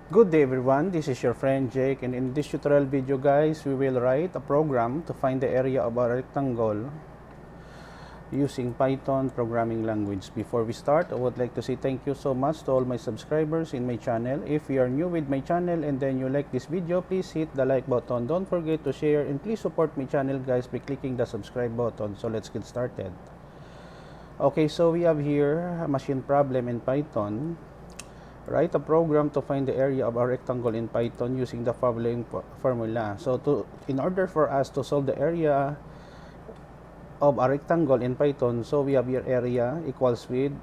Good day everyone, this is your friend Jake, and in this tutorial video guys, we will write a program to find the area of a rectangle using Python programming language. Before we start, I would like to say thank you so much to all my subscribers in my channel. If you are new with my channel and then you like this video, please hit the like button. Don't forget to share and please support my channel guys by clicking the subscribe button. So let's get started. Okay, so we have here a machine problem in Python. Write a program to find the area of a rectangle in Python using the following formula. So in order for us to solve the area of a rectangle in Python, so we have here area equals width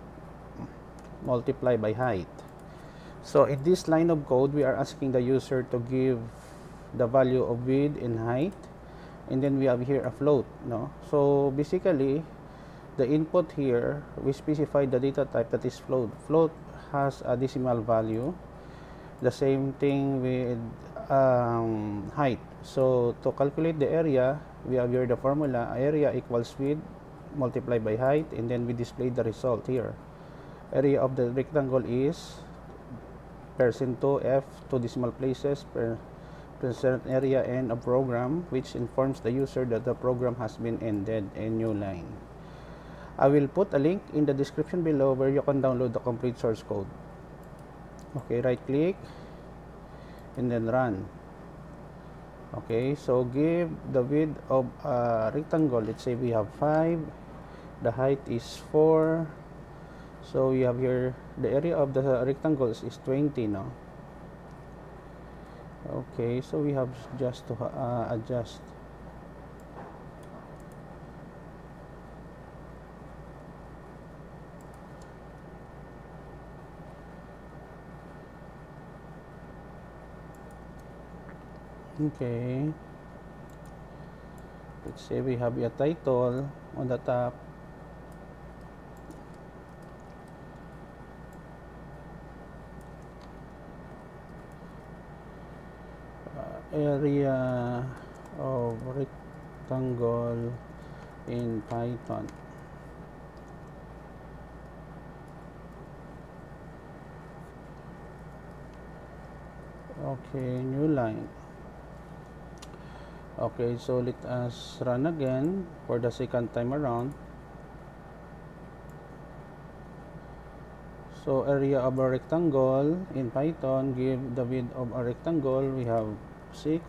multiply by height. So in this line of code, we are asking the user to give the value of width and height, and then we have here a float. So basically, the input here, we specify the data type that is float. Float has a decimal value. The same thing with height. So to calculate the area, we have here the formula area equals width multiplied by height, and then we display the result here. Area of the rectangle is %2 f 2 decimal places per present area and a program, which informs the user that the program has been ended. A new line. I will put a link in the description below where you can download the complete source code. Okay, right click and then run. Okay, so give the width of a rectangle. Let's say we have 5, the height is 4, so we have here the area of the rectangle is 20 now. Okay, so we have just to adjust. Okay, let's say we have a title on the top. Area of rectangle in Python. Okay, new line. Okay, so let us run again for the second time around. So area of a rectangle in Python, give the width of a rectangle. We have 6,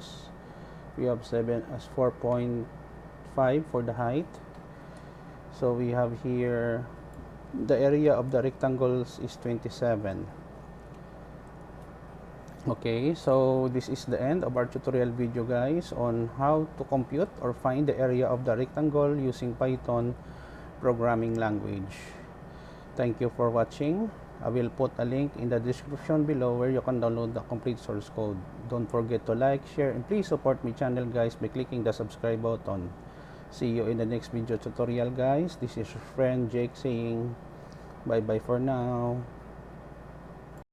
we have 7 as 4.5 for the height. So we have here the area of the rectangles is 27. Okay, so this is the end of our tutorial video guys on how to compute or find the area of the rectangle using Python programming language. Thank you for watching. I will put a link in the description below where you can download the complete source code. Don't forget to like, share, and please support my channel guys by clicking the subscribe button. See you in the next video tutorial guys. This is your friend Jake saying bye bye for now.